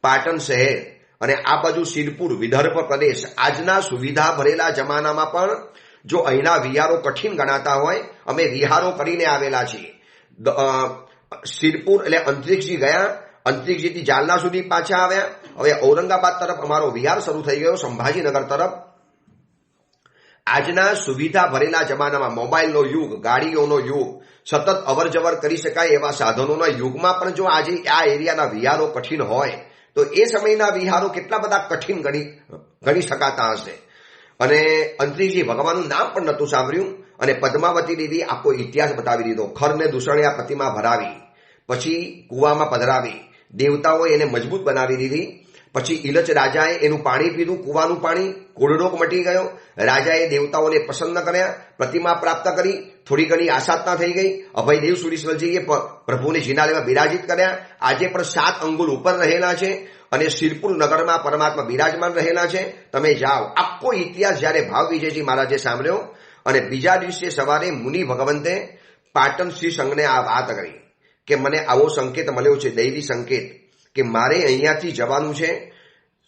પાટણ શહેર અને આ બાજુ સિરપુર વિદર્ભ પ્રદેશ આજના સુવિધા ભરેલા જમાનામાં પણ જો અહીંના વિહારો કઠિન ગણાતા હોય, અમે વિહારો કરીને આવેલા છીએ. શિરપુર એટલે અંતરિક્ષજી ગયા, અંતરિક્ષજીથી જાલના સુધી પાછા આવ્યા. હવે ઔરંગાબાદ તરફ અમારો વિહાર શરૂ થઈ ગયો, સંભાજીનગર તરફ. આજના સુવિધા ભરેલા જમાનામાં, મોબાઈલનો યુગ, ગાડીઓનો યુગ, સતત અવર જવર કરી શકાય એવા સાધનોના યુગમાં પણ જો આજે આ એરિયાના વિહારો કઠિન હોય તો એ સમયના વિહારો કેટલા બધા કઠિન ગણી શકાતા હશે. અને અંતરિક્ષજી ભગવાનનું નામ પણ નહોતું સાંભળ્યું અને પદ્માવતી દેવી આખો ઇતિહાસ બતાવી દીધો. ખરને દૂષણ્યા પ્રતિમા ભરાવી, પછી કૂવામાં પધરાવી, દેવતાઓએ એને મજબૂત બનાવી દીધી. પછી ઇલચ રાજાએ એનું પાણી પીધું, કૂવાનું પાણી, કુળરોગ મટી ગયો. રાજાએ દેવતાઓને પ્રસન્ન કર્યા, પ્રતિમા પ્રાપ્ત કરી, થોડી ઘણી આસાધના થઈ ગઈ. અભયદેવ સુરીશ્વરજીએ પ્રભુને જિનાલયમાં બિરાજિત કર્યા. આજે પણ 7 અંગુલ ઉપર રહેલા છે અને શિરપુર નગરમાં પરમાત્મા બિરાજમાન રહેલા છે. તમે જાઓ, આખો ઇતિહાસ જ્યારે ભાવ વિજયજી મહારાજે સાંભળ્યો અને બીજા દિવસે સવારે મુનિ ભગવંતે પાટણ શ્રી સંઘને આ વાત કરી કે મને આવો સંકેત મળ્યો છે, દૈવી સંકેત, કે મારે અહીંયાથી જવાનું છે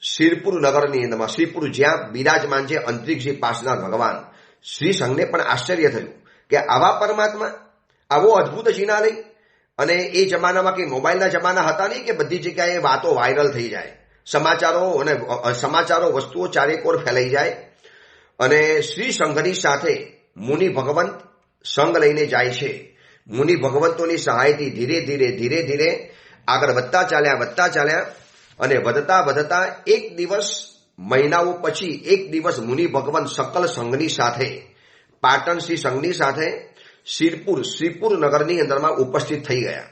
શિરપુર નગરની અંદરમાં, શિરપુર જ્યાં બિરાજમાન છે અંતરિક્ષજી પાસનાર ભગવાન. શ્રી સંઘને પણ આશ્ચર્ય થયું કે આવા પરમાત્મા, આવો અદ્ભુત જિનાલય. અને એ જમાનામાં કે મોબાઈલના જમાના હતા નહીં કે બધી જગ્યાએ વાતો વાયરલ થઈ જાય, સમાચારો વસ્તુઓ ચારેકોર ફેલાઈ જાય. અને શ્રી સંઘની સાથે મુનિ ભગવંત સંઘ લઈને જાય છે. મુનિ ભગવંતોની સહાયથી ધીરે ધીરે આગળ વધતા ચાલ્યા અને વધતા એક દિવસ, મહિનાઓ પછી એક દિવસ મુનિ ભગવંત સકલ સંઘની સાથે, પાટણ શ્રી સંઘની સાથે શ્રીપુર નગરની અંદરમાં ઉપસ્થિત થઈ ગયા.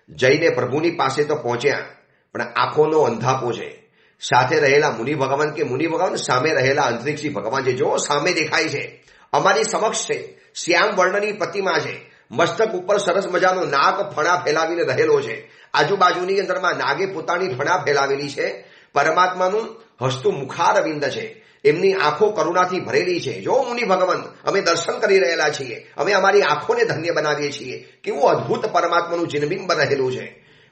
જઈને પ્રભુની પાસે તો પહોંચ્યા પણ આંખોનો અંધાપો છે. સાથે રહેલા મુનિ ભગવાન કે મુનિ ભગવાન સામે રહેલા અંતરિક્ષી ભગવાન છે, જો સામે દેખાય છે, અમારી સમક્ષ છે, શ્યામ વર્ણની પ્રતિમા છે, મસ્તક ઉપર સરસ મજાનો નાગ ફણા ફેલાવીને રહેલો છે, આજુબાજુની અંદરમાં નાગે પોતાની ફણા ફેલાવેલી છે. પરમાત્માનું હસતું મુખારવિંદ છે, એમની આંખો કરુણાથી ભરેલી છે. જો મુનિ ભગવાન, અમે દર્શન કરી રહેલા છીએ, અમે અમારી આંખોને ધન્ય બનાવીએ છીએ. કેવું અદ્ભુત પરમાત્માનું જિનબિંબ રહેલું છે.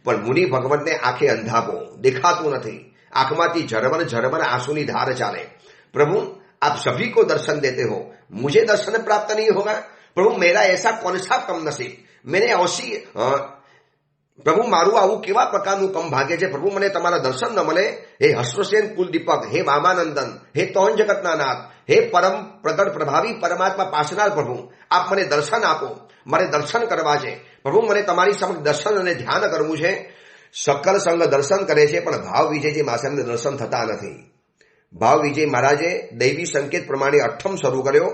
પણ મુનિ ભગવંતને આંખે અંધાપો, દેખાતું નથી. आंखमाती झरमर झरमर आंसू की धार चाले. प्रभु आप सभी को दर्शन देते हो, मुझे दर्शन प्राप्त नहीं होगा. प्रभु मेरा ऐसा कौन सा कम नसीब, मैंने ऐसी प्रभु मारू आવું કેવા પ્રકારનું કમ ભાગ્ય છે. પ્રભુ મને તમારા દર્શન ન મળે. હે હર્ષવર્ધન કુલદીપક, હે વામાનંદન, હે તોન જગતના નાથ, હે પરમ પ્રગટ પ્રભાવી પરમાત્મા પાસનાર પ્રભુ, આપ મને દર્શન આપો, મારે દર્શન કરવા છે. પ્રભુ મને તમારી સમક્ષ દર્શન અને ધ્યાન કરવું છે. સકલ સંગ દર્શન કરે છે પણ ભાવ વિજયજી મહારાજને દર્શન થતા નથી. ભાવ વિજય મહારાજે દૈવી સંકેત પ્રમાણે અઠ્ઠમ શરૂ કર્યો.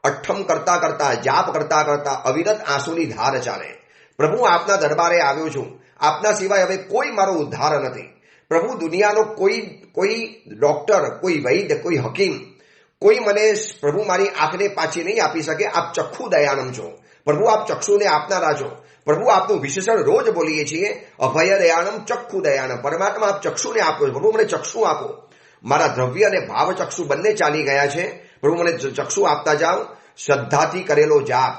અઠ્ઠમ કરતા કરતા, જાપ કરતા કરતા અવિરત આંસુની ધાર ચાલે. પ્રભુ આપના દરબારે આવ્યો છું, આપના સિવાય હવે કોઈ મારો ઉદ્ધાર નથી. પ્રભુ દુનિયાનો કોઈ ડોક્ટર, કોઈ વૈદ્ય, કોઈ હકીમ, કોઈ મને પ્રભુ મારી આંખને પાછી નહીં આપી શકે. આપ ચક્ષુ દયાનમ છો. પ્રભુ આપ ચક્ષુને આપનારા છો. પ્રભુ આપનું વિશેષણ રોજ બોલીએ છીએ, અભય દયાનમ ચક્ષુ દયાનમ. પરમાત્મા આપ ચક્ષુને આપો. પ્રભુ મને ચક્ષુ આપો. મારા દ્રવ્ય અને ભાવ ચક્ષુ બંને ચાલી ગયા છે. પ્રભુ મને ચક્ષુ આપતા જાઓ. શ્રદ્ધાથી કરેલો જાપ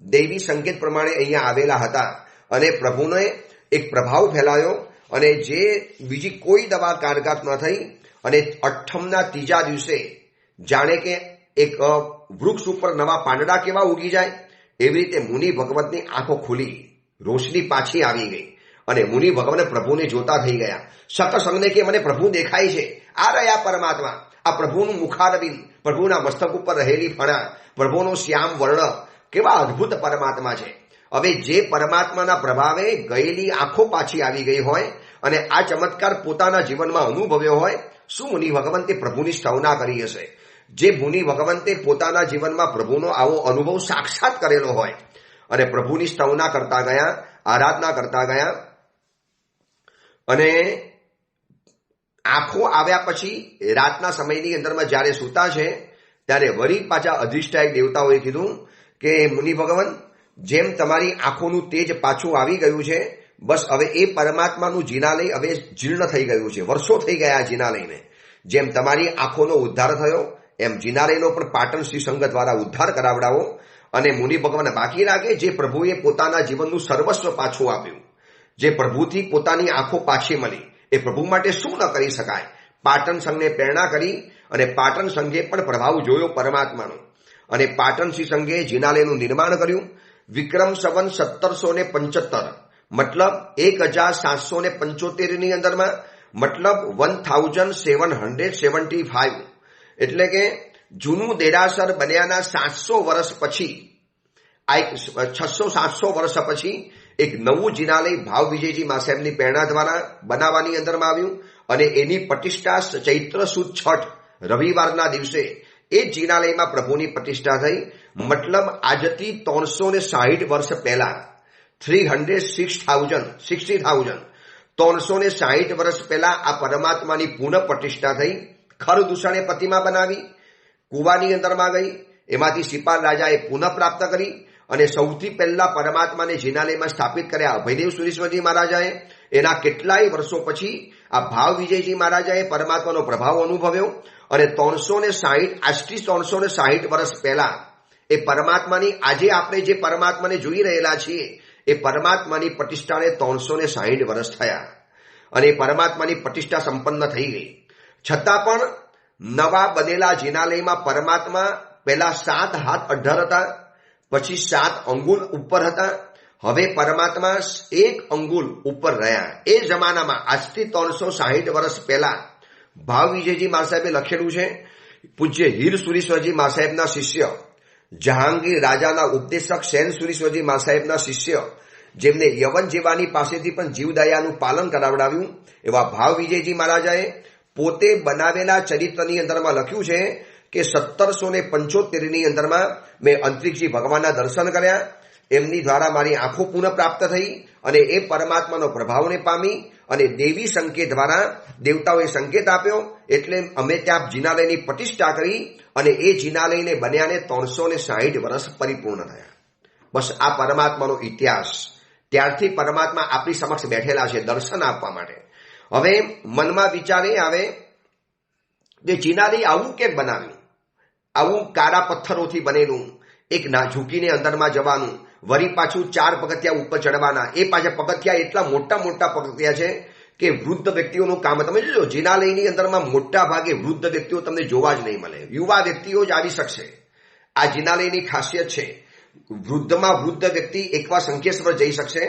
દૈવી સંકેત પ્રમાણે અહીંયા આવેલા હતા અને પ્રભુને એક પ્રભાવ ફેલાયો અને જે બીજી કોઈ દવા કારગર ન થઈ. અને અઠ્ઠમના ત્રીજા દિવસે જાણે કે એક વૃક્ષ ઉપર નવા પાંદડા કેવા ઉગી જાય એવી રીતે મુનિ ભગવતની આંખો ખુલી, રોશની પાછી આવી ગઈ અને મુનિ ભગવાન પ્રભુને જોતા થઈ ગયા. સતસંગને કે મને પ્રભુ દેખાય છે, આ રહ્યા પરમાત્મા. આ પ્રભુનું મુખારવિંદ, પ્રભુના મસ્તક ઉપર રહેલી ફણા, પ્રભુનો શ્યામ વર્ણ, કેવા અદ્ભુત પરમાત્મા છે. હવે જે પરમાત્માના પ્રભાવે ગયેલી આંખો પાછી આવી ગઈ હોય અને આ ચમત્કાર પોતાના જીવનમાં અનુભવ્યો હોય, શું મુનિ ભગવંતે પ્રભુની સ્તવના કરી હશે? જે મુનિ ભગવંતે પોતાના જીવનમાં પ્રભુનો આવો અનુભવ સાક્ષાત કરેલો હોય અને પ્રભુની સ્તવના કરતા ગયા, આરાધના કરતા ગયા અને આંખો આવ્યા પછી રાતના સમયની અંદરમાં જ્યારે સૂતા છે ત્યારે વળી પાછા અધિષ્ઠાયક દેવતાઓએ કીધું કે મુનિ ભગવાન, જેમ તમારી આંખોનું તેજ પાછું આવી ગયું છે, બસ હવે એ પરમાત્માનું જિનાલય હવે જીર્ણ થઈ ગયું છે, વર્ષો થઈ ગયા જિનાલયને. જેમ તમારી આંખોનો ઉદ્ધાર થયો એમ જિનાલયનો પણ પાટણ શ્રી સંઘ દ્વારા ઉદ્ધાર કરાવડાવો. અને મુનિ ભગવાન બાકી લાગે જે પ્રભુએ પોતાના જીવનનું સર્વસ્વ પાછું આપ્યું, જે પ્રભુથી પોતાની આંખો પાછી મળી, એ પ્રભુ માટે શું ન કરી શકાય. પાટણ સંઘને પ્રેરણા કરી અને પાટણ સંઘે પણ પ્રભાવ જોયો પરમાત્માનો અને પાટણ શ્રી સંઘે જિનાલયનું નિર્માણ કર્યું. વિક્રમ સંવત 1775 મતલબ 1775 ની અંદરમાં, મતલબ 1775, એટલે કે જૂનું દેરાસર બન્યાના 700 વર્ષ પછી, આ એક 600-700 વર્ષ પછી એક નવું જિનાલય ભાવ વિજયજી મા સાહેબની પ્રેરણા દ્વારા બનાવવાની અંદરમાં આવ્યું અને એની પ્રતિષ્ઠા ચૈત્ર સુદ છઠ રવિવારના દિવસે એ જિનાલયમાં પ્રભુની પ્રતિષ્ઠા થઈ. મતલબ આજથી 360 વર્ષ પહેલા 360,000 વર્ષ પહેલા આ પરમાત્માની પુનઃ પ્રતિષ્ઠા થઈ. ખર દૂષણે પ્રતિમા બનાવી, કુવાની અંદરમાં ગઈ, એમાંથી સિપાલ રાજાએ પુનઃ પ્રાપ્ત કરી અને સૌથી પહેલા પરમાત્માને જિનાલયમાં સ્થાપિત કર્યા અભયદેવ સુરેશ્વરજી મહારાજાએ. એના કેટલાય વર્ષો પછી આ ભાવ વિજયજી મહારાજાએ પરમાત્માનો પ્રભાવ અનુભવ્યો અને 360 આજથી 360 વર્ષ પહેલા એ પરમાત્માની, આજે આપણે જે પરમાત્માને જોઈ રહેલા છીએ એ પરમાત્માની પ્રતિષ્ઠાને 360 વર્ષ થયા અને એ પરમાત્માની પ્રતિષ્ઠા સંપન્ન થઈ ગઈ. છતાં પણ નવા બનેલા જિનાલયમાં પરમાત્મા પહેલા 7 હાથ 18 હતા, પછી 7 અંગુલ ઉપર હતા, હવે પરમાત્મા 1 અંગુલ ઉપર રહ્યા. એ જમાનામાં આજથી 360 વર્ષ પહેલા ભાવ વિજયજી મા સાહેબે લખેલું છે. પૂજ્ય હીર સુરીશ્વરજી મા સાહેબના શિષ્ય, જહાંગીર રાજાના ઉપદેશક સેન સુરીશ્વરજી મા સાહેબના શિષ્ય, જેમને યવન જેવાની પાસેથી પણ જીવદયાનું પાલન કરાવડાવ્યું, એવા ભાવ વિજયજી મહારાજાએ પોતે બનાવેલા ચરિત્રની અંદરમાં લખ્યું છે કે 1775 ની અંદરમાં મેં અંતરિક્ષજી ભગવાનના દર્શન કર્યા, એમની દ્વારા મારી આંખો પુનઃ પ્રાપ્ત થઈ અને એ પરમાત્માનો પ્રભાવને પામી અને દેવી સંકેત દ્વારા દેવતાઓએ સંકેત આપ્યો, એટલે અમે ત્યાં જિનાલયની પ્રતિષ્ઠા કરી અને એ જિનાલયને બન્યાને 360 વર્ષ પરિપૂર્ણ થયા. બસ આ પરમાત્માનો ઇતિહાસ. ત્યારથી પરમાત્મા આપણી સમક્ષ બેઠેલા છે દર્શન આપવા માટે. હવે મનમાં વિચાર એ આવે કે જિનાલય આવું કેમ બનાવ્યું? આવું કાળા પથ્થરોથી બનેલું, એક ના ઝૂકીને અંદરમાં જવાનું, વળી પાછું 4 પગથિયા ઉપર ચડવાના. એ પાછા પગથિયા એટલા મોટા મોટા પગથિયા છે કે વૃદ્ધ વ્યક્તિઓનું કામ. તમે જોજો જિનાલયની અંદરમાં મોટા ભાગે વૃદ્ધ વ્યક્તિઓ તમને જોવા જ નહીં મળે, યુવા વ્યક્તિઓ જ આવી શકશે. આ જિનાલયની ખાસિયત છે. વૃદ્ધમાં વૃદ્ધ વ્યક્તિ એકવાર શંખેશ્વર જઈ શકશે,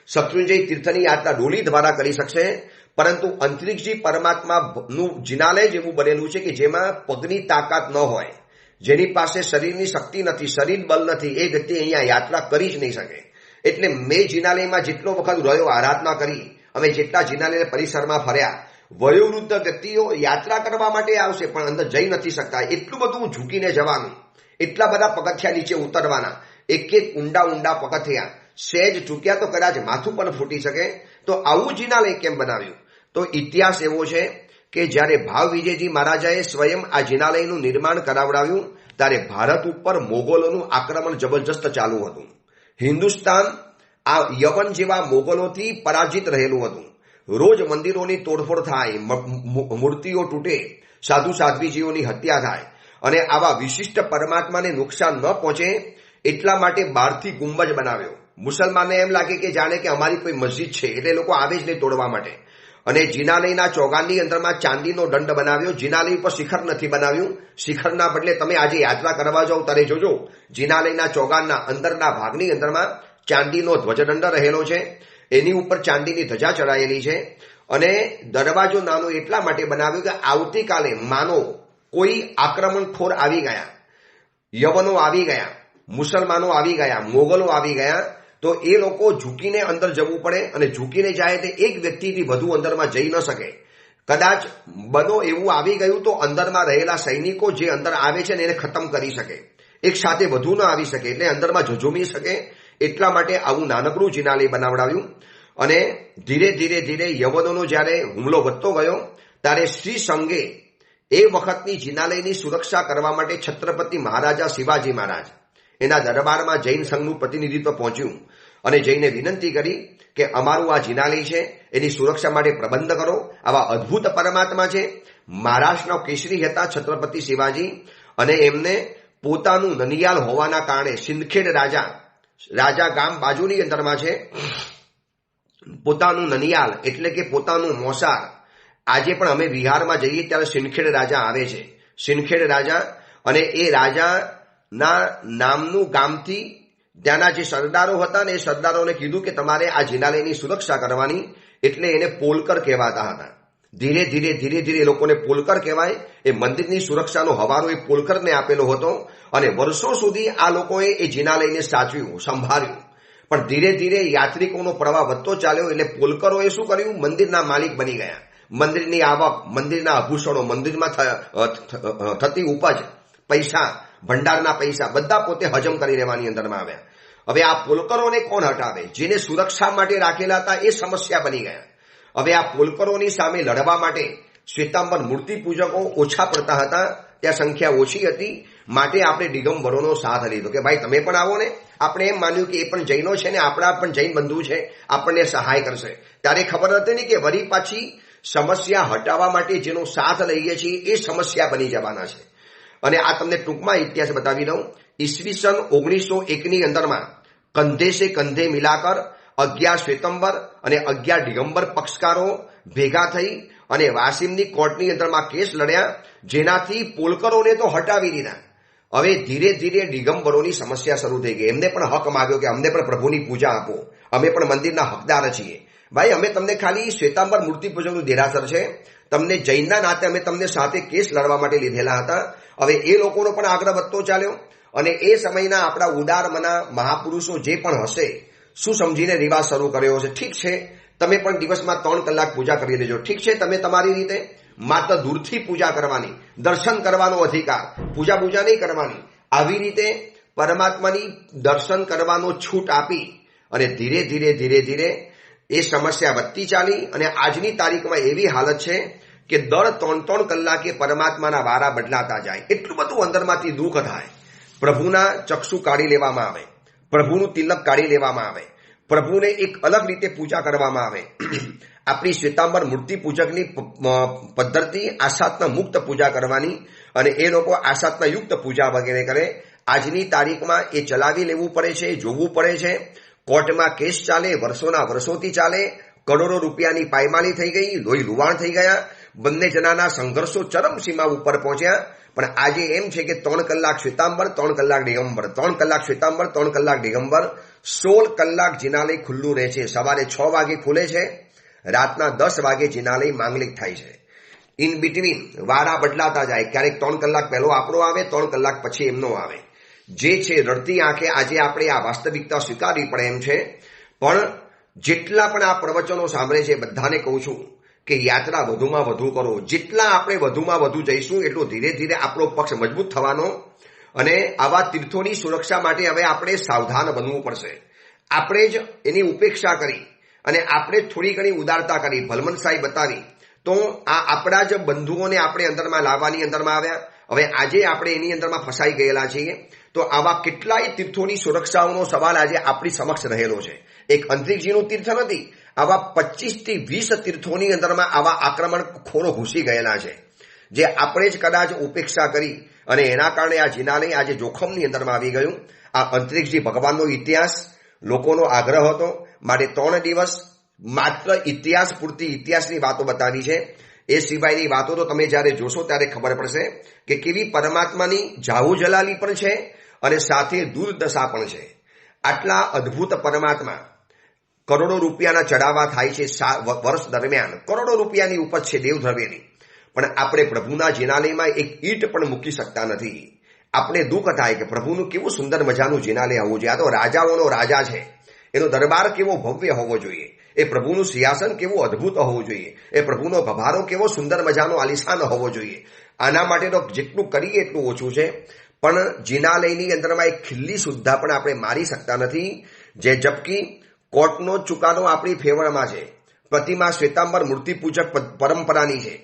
શત્રુંજય તીર્થની યાત્રા ડોલી દ્વારા કરી શકશે, પરંતુ અંતરિક્ષજી પરમાત્માનું જિનાલય જેવું બનેલું છે કે જેમાં પગની તાકાત ન હોય, જેની પાસે શરીરની શક્તિ નથી, શરીર બળ નથી, એ વ્યક્તિ અહીંયા યાત્રા કરી જ નહીં શકે. એટલે મેં જિનાલયમાં જેટલો વખત રહ્યો, આરાધના કરી, અમે જેટલા જિનાલય પરિસરમાં ફર્યા, વયોવૃદ્ધ વ્યક્તિઓ યાત્રા કરવા માટે આવશે પણ અંદર જઈ નથી શકતા. એટલું બધું ઝૂકીને જવાનું, એટલા બધા પગથિયા નીચે ઉતરવાના, એક ઊંડા પગથિયા, સહેજ ચૂક્યા તો કદાચ માથું પણ ફૂટી શકે. તો આવું જિનાલય કેમ બનાવ્યું? તો ઇતિહાસ એવો છે કે જ્યારે ભાવ વિજયજી મહારાજાએ સ્વયં આ જિનાલયનું નિર્માણ કરાવડાવ્યું ત્યારે ભારત ઉપર મોગલોનું આક્રમણ જબરજસ્ત ચાલુ હતું. હિન્દુસ્તાન આ યવન જેવા મોગલોથી પરાજિત રહેલું હતું. રોજ મંદિરોની તોડફોડ થાય, મૂર્તિઓ તૂટે, સાધુ સાધ્વીજીઓની હત્યા થાય અને આવા વિશિષ્ટ પરમાત્માને નુકસાન ન પહોંચે એટલા માટે બહારથી ગુંબજ બનાવ્યો. મુસલમાનને એમ લાગે કે જાણે કે અમારી કોઈ મસ્જિદ છે, એટલે લોકો આવે જ નહીં તોડવા માટે. અને જિનાલયના ચોગાનની અંદરમાં ચાંદીનો દંડ બનાવ્યો. જિનાલય ઉપર શિખર નથી બનાવ્યું. શિખરના બદલે તમે આજે યાત્રા કરવા જાઓ ત્યારે જોજો જિનાલયના ચોગાનના અંદરના ભાગની અંદરમાં ચાંદીનો ધ્વજદંડ રહેલો છે, એની ઉપર ચાંદીની ધજા ચડાયેલી છે અને દરવાજો નાનો એટલા માટે બનાવ્યો કે આવતીકાલે માનો કોઈ આક્રમણખોર આવી ગયા, યવનો આવી ગયા, મુસલમાનો આવી ગયા, મોગલો આવી ગયા, તો એ લોકો ઝૂકીને અંદર જવું પડે અને ઝૂકીને જાય તે એક વ્યક્તિથી વધુ અંદરમાં જઈ ન શકે. કદાચ બનો એવું આવી ગયું તો અંદરમાં રહેલા સૈનિકો જે અંદર આવે છે ને એને ખતમ કરી શકે, એક સાથે વધુ ન આવી શકે, એટલે અંદરમાં ઝઝૂમી શકે. એટલા માટે આવું નાનકડું જિનાલય બનાવડાવ્યું. અને ધીરે ધીરે યવનોનો જ્યારે હુમલો વધતો ગયો ત્યારે શ્રી સંઘે એ વખતની જિનાલયની સુરક્ષા કરવા માટે છત્રપતિ મહારાજા શિવાજી મહારાજ એના દરબારમાં જૈન સંઘનું પ્રતિનિધિત્વ પહોંચ્યું અને જઈને વિનંતી કરી કે અમારું આ જિનાલય છે એની સુરક્ષા માટે પ્રબંધ કરો. આવા અદ્ભુત પરમાત્મા છે. મહારાષ્ટ્રના કેસરી હતા છત્રપતિ શિવાજી અને એમને પોતાનું નનિયાલ હોવાના કારણે સિંદખેડ રાજા ગામ બાજુની અંદરમાં છે, પોતાનું નનિયાલ એટલે કે પોતાનું મોસાળ. આજે પણ અમે બિહારમાં જઈએ ત્યારે સિંદખેડ રાજા આવે છે, સિંદખેડ રાજા, અને એ રાજાના નામનું ગામથી ત્યાંના જે સરદારો હતા ને એ સરદારોને કીધું કે તમારે આ જિનાલયની સુરક્ષા કરવાની, એટલે એને પોલકર કહેવાતા હતા. ધીરે ધીરે એ લોકોને પોલકર કહેવાય. એ મંદિરની સુરક્ષાનો હવાલો એ પોલકરને આપેલો હતો અને વર્ષો સુધી આ લોકોએ એ જિનાલયને સાચવ્યું, સંભાળ્યું. પણ ધીરે યાત્રિકોનો પ્રવાહ વધતો ચાલ્યો એટલે પોલકરોએ શું કર્યું? મંદિરના માલિક બની ગયા. મંદિરની આવક, મંદિરના આભૂષણો, મંદિરમાં થતી ઉપજ, પૈસા, ભંડારના પૈસા બધા પોતે હજમ કરી લેવાની અંદરમાં આવ્યા. હવે આ પોલકરોને કોણ હટાવે? જેને સુરક્ષા માટે રાખેલા હતા એ સમસ્યા બની ગયા. હવે આ પોલકરોની સામે લડવા માટે શ્વેતાંબર મૂર્તિ પૂજકો ઓછા પડતા હતા, ત્યાં સંખ્યા ઓછી હતી. માટે આપણે દિગંબરોનો સાથ લીધો કે ભાઈ તમે પણ આવો ને. આપણે એમ માન્યું કે એ પણ જૈનો છે ને આપણા પણ જૈન બંધુ છે, આપણને સહાય કરશે. ત્યારે ખબર હતી ને કે વળી પાછી સમસ્યા હટાવવા માટે જેનો સાથ લઈએ છીએ એ સમસ્યા બની જવાના છે. અને આ તમને ટૂંકમાં ઇતિહાસ બતાવી દઉં. ઈસવીસન 1901ની અંદરમાં કંધે સે કંધે મિલાકર 11 શ્વેતંબર અને 11 દિગંબર પક્ષકારો ભેગા થઈ અને વાસીમની કોર્ટની અંદરમાં કેસ લડ્યા, જેનાથી પોલકરોને તો હટાવી દીધા. હવે ધીરે દિગંબરોની સમસ્યા શરૂ થઈ ગઈ. એમને પણ હક માંગ્યો કે અમને પણ પ્રભુની પૂજા આપો, અમે પણ મંદિરના હકદાર છીએ. ભાઈ અમે તમને ખાલી શ્વેતાંબર મૂર્તિ પૂજકનું દેરાસર છે, તમને જૈનના નાતે અમે તમને સાથે કેસ લડવા માટે લીધેલા હતા. હવે એ લોકોનો પણ આગ્રહ વધતો ચાલ્યો અને એ સમયના આપણા ઉદારમના મહાપુરુષો જે પણ હશે શું સમજીને રિવાજ શરૂ કર્યો હશે. ઠીક છે, તમે પણ દિવસમાં 3 કલાક પૂજા કરી લેજો. ઠીક છે, તમે તમારી રીતે માત્ર દૂરથી પૂજા કરવાની, દર્શન કરવાનો અધિકાર, પૂજા નહીં કરવાની. આવી રીતે પરમાત્માની દર્શન કરવાનો છૂટ આપી અને ધીરે એ સમસ્યા વધતી ચાલી અને આજની તારીખમાં એવી હાલત છે કે દર 3 કલાકે પરમાત્માના વારા બદલાતા જાય. એટલું બધું અંદરમાંથી દુઃખ થાય. પ્રભુના ચક્ષુ કાઢી લેવામાં આવે, પ્રભુનું તિલક કાઢી લેવામાં આવે, પ્રભુને એક અલગ રીતે પૂજા કરવામાં આવે. આપણી શ્વેતાંબર મૂર્તિ પૂજકની પદ્ધતિ આશાતના મુક્ત પૂજા કરવાની અને એ લોકો આશાતના યુક્ત પૂજા વગેરે કરે. આજની તારીખમાં એ ચલાવી લેવું પડે છે, જોવું પડે છે. કોર્ટમાં કેસ ચાલે, વર્ષોથી ચાલે. કરોડો રૂપિયાની પાયમાલી થઈ ગઈ, લોહી લુવાણ થઈ ગયા. બંને જણાના સંઘર્ષો ચરમસીમા ઉપર પહોંચ્યા. પણ આજે એમ છે કે 3 કલાક શ્વેતાંબર, 3 કલાક દિગંબર, 3 કલાક શ્વેતાંબર, 3 કલાક દિગંબર, 16 કલાક જિનાલય ખુલ્લું રહે છે. સવારે 6 વાગે ખુલે છે, રાતના 10 વાગે જિનાલય માંગલિક થાય છે. ઇન બિટવીન વારા બદલાતા જાય. ક્યારેક 3 કલાક પહેલો આપણો આવે, 3 કલાક પછી એમનો આવે. જે છે રડતી આંખે આજે આપણે આ વાસ્તવિકતા સ્વીકારવી પડે એમ છે. પણ જેટલા પણ આ પ્રવચનો સાંભળે છે બધાને કહું છું કે યાત્રા વધુમાં વધુ કરો. જેટલા આપણે વધુમાં વધુ જઈશું એટલો ધીરે આપણો પક્ષ મજબૂત થવાનો. અને આવા તીર્થોની સુરક્ષા માટે હવે આપણે સાવધાન બનવું પડશે. આપણે જ એની ઉપેક્ષા કરી અને આપણે થોડી ઘણી ઉદારતા કરી, ભલમનસાઈ બતાવી તો આ આપણા જ બંધુઓને આપણે અંદરમાં લાવવાની અંદરમાં આવ્યા. હવે આજે આપણે એની અંદરમાં ફસાઈ ગયેલા છીએ. તો આવા કેટલાય તીર્થોની સુરક્ષાઓનો સવાલ આજે આપણી સમક્ષ રહેલો છે. એક અંતરિક્ષજીનું તીર્થ નથી, આવા 25 થી 20 તીર્થોની અંદરમાં આવા આક્રમણખોરો ઘૂસી ગયેલા છે, જે આપણે જ કદાચ ઉપેક્ષા કરી અને એના કારણે આ જિનાલય આજે જોખમની અંદરમાં આવી ગયું. આ અંતરિક્ષજી ભગવાનનો ઇતિહાસ લોકોનો આગ્રહ હતો, માટે 3 દિવસ માત્ર ઇતિહાસ પૂરતી ઇતિહાસની વાતો બતાવી છે. એ સિવાયની વાતો તો તમે જ્યારે જોશો ત્યારે ખબર પડશે કે કેવી પરમાત્માની જાહુ જલાલી પણ છે અને સાથે દુર્દશા પણ છે. આટલા અદ્ભુત પરમાત્મા, કરોડો રૂપિયાના ચડાવા થાય છે વર્ષ દરમિયાન, કરોડો રૂપિયાની ઉપજ છે દેવદ્રવ્યની. પણ આપણે પ્રભુના જિનાલયમાં એક ઈંટ પણ મૂકી શકતા નથી. આપણે દુઃખ થાય કે પ્રભુનું કેવું સુંદર મજાનું જિનાલય હોવું જોઈએ. આ તો રાજાઓનો રાજા છે, એનો દરબાર કેવો ભવ્ય હોવો જોઈએ, એ પ્રભુનું સિંહાસન કેવું અદ્ભુત હોવું જોઈએ, એ પ્રભુનો ભભારો કેવો સુંદર મજાનો આલિશાન હોવો જોઈએ. આના માટે તો જેટલું કરીએ એટલું ઓછું છે. પણ જિનાલયની અંદરમાં એક ખિલ્લી સુદ્ધા પણ આપણે મારી શકતા નથી. જે જબકી કોર્ટનો ચુકાદો આપણી ફેવરમાં છે. પ્રતિમા શ્વેતાંબર મૂર્તિ પૂજક પરંપરાની છે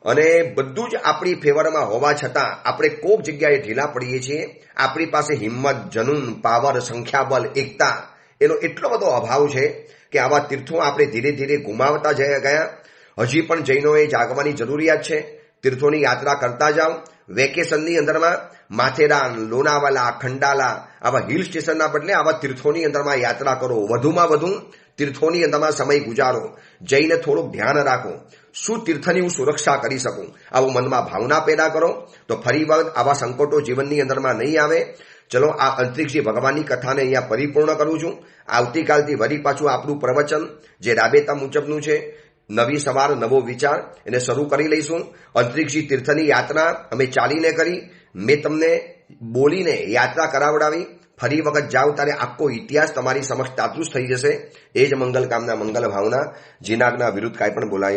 અને બધું જ આપણી ફેવરમાં હોવા છતાં આપણે કોક જગ્યાએ ઢીલા પડીએ છીએ. આપણી પાસે હિંમત, જનૂન, પાવર, સંખ્યાબળ, એકતા એનો એટલો બધો અભાવ છે કે આવા તીર્થો આપણે ધીરે ગુમાવતા ગયા. હજી પણ જૈનોએ જાગવાની જરૂરિયાત છે. તીર્થોની યાત્રા કરતા જાઓ. વેકેશનની અંદરમાં માથેરાન, લોનાવાલા, ખંડાલા આવા હિલ સ્ટેશનના બદલે આવા તીર્થોની અંદરમાં યાત્રા કરો. વધુમાં વધુ તીર્થોની અંદરમાં સમય ગુજારો. જઈને થોડુંક ધ્યાન રાખો, શું તીર્થની હું સુરક્ષા કરી શકું, આવું મનમાં ભાવના પેદા કરો તો ફરી વખત આવા સંકટો જીવનની અંદરમાં નહીં આવે. ચલો આ અંતરિક્ષી ભગવાનની કથાને અહીંયા પરિપૂર્ણ કરું છું. આવતીકાલથી વળી પાછું આપણું પ્રવચન જે રાબેતા મુજબનું છે, નવી સવાર નવો વિચાર, એને શરૂ કરી લઈશું. અંતરિક્ષી તીર્થની યાત્રા અમે ચાલીને કરી, મેં તમને બોલીને યાત્રા કરાવડાવી. ફરી વખત જાઓ ત્યારે આખો ઇતિહાસ તમારી સમક્ષ તાતૃશ થઈ જશે. એ જ મંગલ કામના મંગલ ભાવના. જીનાગના વિરુદ્ધ કાંઈ પણ બોલાયું